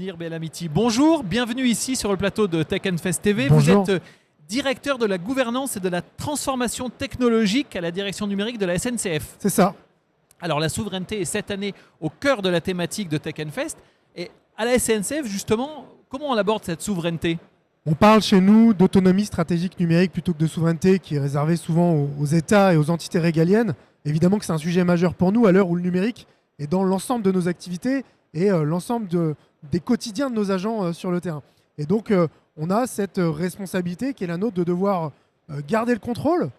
Samir Belhamiti. Bonjour, bienvenue ici sur le plateau de Tech Fest TV. Bonjour. Vous êtes directeur de la gouvernance et de la transformation technologique à la direction numérique de la SNCF. C'est ça. Alors la souveraineté est cette année au cœur de la thématique de Tech Fest. Et à la SNCF, justement, comment on aborde cette souveraineté ? On parle chez nous d'autonomie stratégique numérique plutôt que de souveraineté qui est réservée souvent aux États et aux entités régaliennes. Évidemment que c'est un sujet majeur pour nous à l'heure où le numérique est dans l'ensemble de nos activités et l'ensemble des quotidiens de nos agents sur le terrain. Et donc on a cette responsabilité qui est la nôtre de devoir garder le contrôle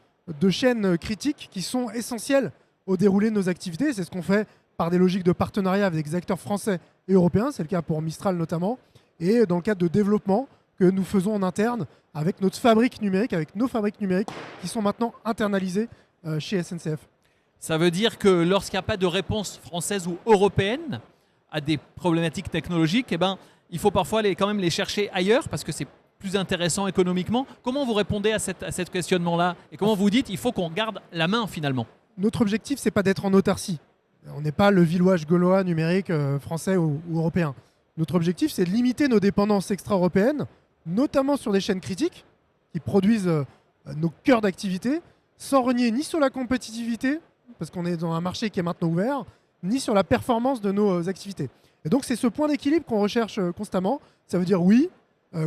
de chaînes critiques qui sont essentielles au déroulé de nos activités. C'est ce qu'on fait par des logiques de partenariat avec des acteurs français et européens, c'est le cas pour Mistral notamment, et dans le cadre de développement que nous faisons en interne avec notre fabrique numérique, avec nos fabriques numériques qui sont maintenant internalisées chez SNCF. Ça veut dire que lorsqu'il n'y a pas de réponse française ou européenne à des problématiques technologiques, il faut parfois quand même les chercher ailleurs parce que c'est plus intéressant économiquement. Comment vous répondez à ce questionnement-là et comment vous dites il faut qu'on garde la main finalement ? Notre objectif, c'est pas d'être en autarcie. On n'est pas le village gaulois numérique français ou européen. Notre objectif, c'est de limiter nos dépendances extra-européennes, notamment sur des chaînes critiques qui produisent nos cœurs d'activité, sans renier ni sur la compétitivité, parce qu'on est dans un marché qui est maintenant ouvert, ni sur la performance de nos activités. Et donc c'est ce point d'équilibre qu'on recherche constamment. Ça veut dire oui,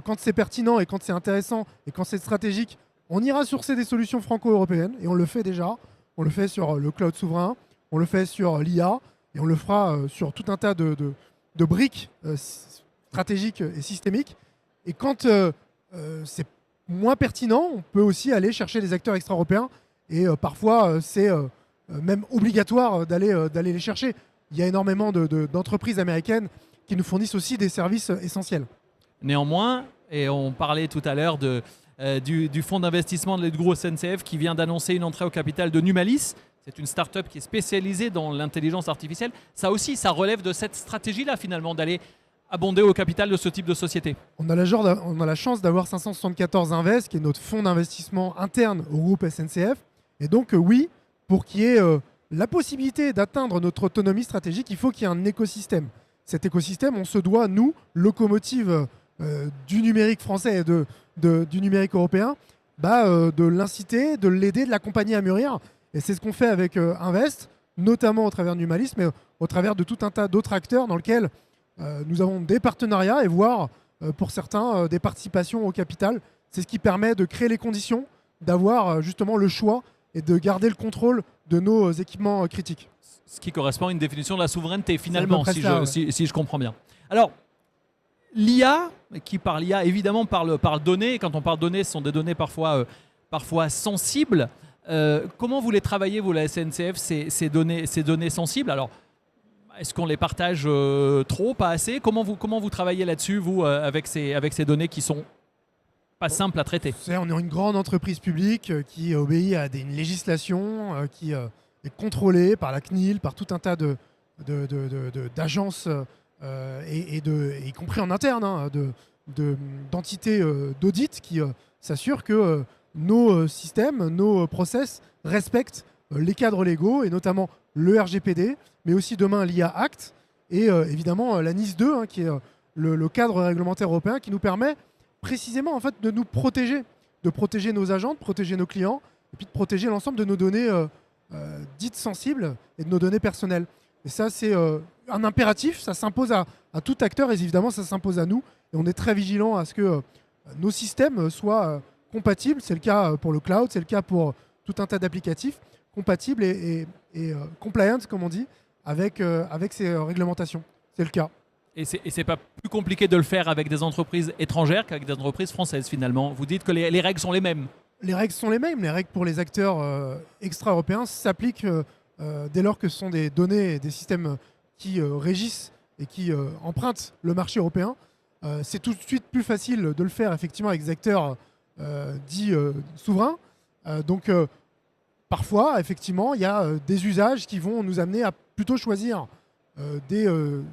quand c'est pertinent et quand c'est intéressant et quand c'est stratégique, on ira sourcer des solutions franco-européennes, et on le fait déjà. On le fait sur le cloud souverain, on le fait sur l'IA, et on le fera sur tout un tas de briques stratégiques et systémiques. Et quand c'est moins pertinent, on peut aussi aller chercher des acteurs extra-européens, et parfois c'est même obligatoire d'aller les chercher. Il y a énormément d'entreprises américaines qui nous fournissent aussi des services essentiels. Néanmoins, et on parlait tout à l'heure du fonds d'investissement de groupe SNCF qui vient d'annoncer une entrée au capital de Numalis. C'est une start-up qui est spécialisée dans l'intelligence artificielle. Ça aussi, ça relève de cette stratégie-là finalement, d'aller abonder au capital de ce type de société. On a la chance d'avoir 574 Invest, qui est notre fonds d'investissement interne au groupe SNCF. Et donc oui, pour qu'il y ait la possibilité d'atteindre notre autonomie stratégique, il faut qu'il y ait un écosystème. Cet écosystème, on se doit, nous, locomotive du numérique français et du numérique européen, de l'inciter, de l'aider, de l'accompagner à mûrir. Et c'est ce qu'on fait avec Invest, notamment au travers de Numalis, mais au travers de tout un tas d'autres acteurs dans lesquels nous avons des partenariats et voire, pour certains, des participations au capital. C'est ce qui permet de créer les conditions, d'avoir justement le choix et de garder le contrôle de nos équipements critiques. Ce qui correspond à une définition de la souveraineté finalement, si je comprends bien. Alors, l'IA, qui parle IA, évidemment parle données. Quand on parle données, ce sont des données parfois sensibles. Comment vous les travaillez, vous, la SNCF, ces données sensibles ? Alors, est-ce qu'on les partage trop, pas assez ? Comment vous travaillez là-dessus, vous, avec ces données qui sont pas simple à traiter? On est une grande entreprise publique qui obéit à une législation qui est contrôlée par la CNIL, par tout un tas d'agences, y compris en interne, d'entités d'audit qui s'assurent que nos systèmes, nos process respectent les cadres légaux, et notamment le RGPD, mais aussi demain l'IA Act, et évidemment la NIS 2, qui est le cadre réglementaire européen qui nous permet précisément en fait, de nous protéger, de protéger nos agents, de protéger nos clients, et puis de protéger l'ensemble de nos données dites sensibles et de nos données personnelles. Et ça, c'est un impératif, ça s'impose à tout acteur, et évidemment, ça s'impose à nous. Et on est très vigilant à ce que nos systèmes soient compatibles. C'est le cas pour le cloud, c'est le cas pour tout un tas d'applicatifs, compatibles et compliant, comme on dit, avec ces réglementations. C'est le cas. Et c'est pas plus compliqué de le faire avec des entreprises étrangères qu'avec des entreprises françaises finalement. Vous dites que les règles sont les mêmes. Les règles sont les mêmes. Les règles pour les acteurs extra-européens s'appliquent dès lors que ce sont des données et des systèmes qui régissent et qui empruntent le marché européen. C'est tout de suite plus facile de le faire effectivement avec des acteurs dits souverains. Donc parfois, effectivement, il y a des usages qui vont nous amener à plutôt choisir des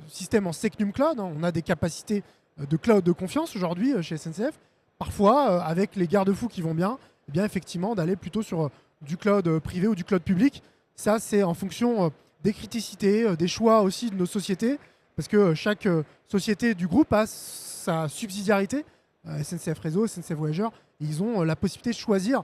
systèmes en Secnum Cloud. On a des capacités de cloud de confiance aujourd'hui chez SNCF. Parfois, avec les garde-fous qui vont bien, eh bien effectivement, d'aller plutôt sur du cloud privé ou du cloud public. Ça, c'est en fonction des criticités, des choix aussi de nos sociétés, parce que chaque société du groupe a sa subsidiarité. SNCF Réseau, SNCF Voyageurs, ils ont la possibilité de choisir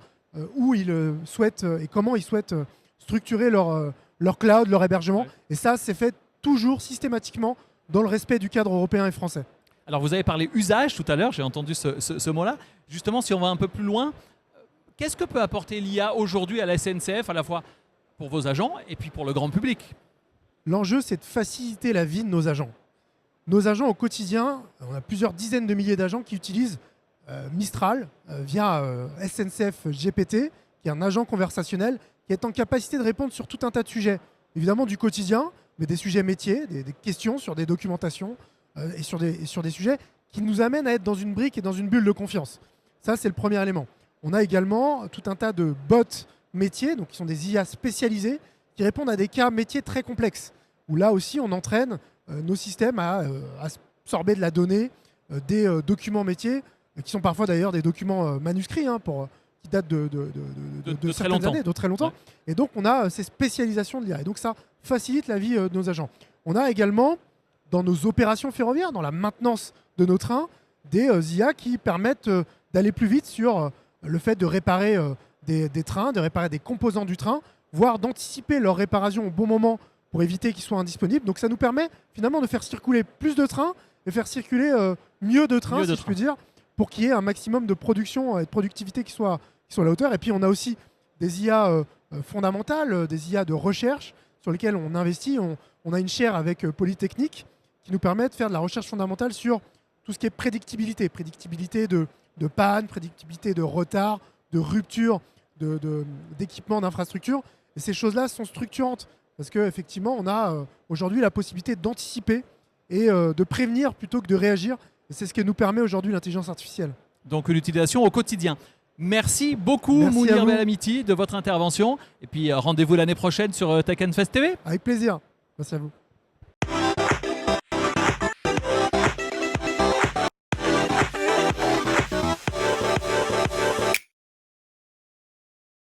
où ils souhaitent et comment ils souhaitent structurer leur cloud, leur hébergement. Ouais. Et ça, c'est fait toujours systématiquement dans le respect du cadre européen et français. Alors vous avez parlé usage tout à l'heure, j'ai entendu ce mot-là. Justement, si on va un peu plus loin, qu'est-ce que peut apporter l'IA aujourd'hui à la SNCF, à la fois pour vos agents et puis pour le grand public? L'enjeu, c'est de faciliter la vie de nos agents. Nos agents au quotidien, on a plusieurs dizaines de milliers d'agents qui utilisent Mistral via SNCF GPT, qui est un agent conversationnel qui est en capacité de répondre sur tout un tas de sujets. Évidemment du quotidien, mais des sujets métiers, des questions sur des documentations et sur des sujets qui nous amènent à être dans une brique et dans une bulle de confiance. Ça, c'est le premier élément. On a également tout un tas de bots métiers, donc qui sont des IA spécialisés, qui répondent à des cas métiers très complexes, où là aussi on entraîne nos systèmes à absorber de la donnée, des documents métiers, qui sont parfois d'ailleurs des documents manuscrits, qui datent de certaines années, de très longtemps. Ouais. Et donc on a ces spécialisations de l'IA. Et donc ça facilite la vie de nos agents. On a également, dans nos opérations ferroviaires, dans la maintenance de nos trains, des IA qui permettent d'aller plus vite sur le fait de réparer des trains, de réparer des composants du train, voire d'anticiper leur réparation au bon moment pour éviter qu'ils soient indisponibles. Donc ça nous permet finalement de faire circuler plus de trains et faire circuler mieux de trains, si je puis dire, pour qu'il y ait un maximum de production et de productivité qui soit à la hauteur. Et puis on a aussi des IA fondamentales, des IA de recherche sur lesquelles on investit. On a une chaire avec Polytechnique qui nous permet de faire de la recherche fondamentale sur tout ce qui est prédictibilité. Prédictibilité de panne, prédictibilité de retard, de rupture, d'équipement, d'infrastructure. Et ces choses-là sont structurantes parce qu'effectivement, on a aujourd'hui la possibilité d'anticiper et de prévenir plutôt que de réagir. Et c'est ce que nous permet aujourd'hui l'intelligence artificielle. Donc l'utilisation au quotidien. Merci beaucoup Mounir Bellamiti de votre intervention. Et puis rendez-vous l'année prochaine sur Tech and Fest TV. Avec plaisir. Merci à vous.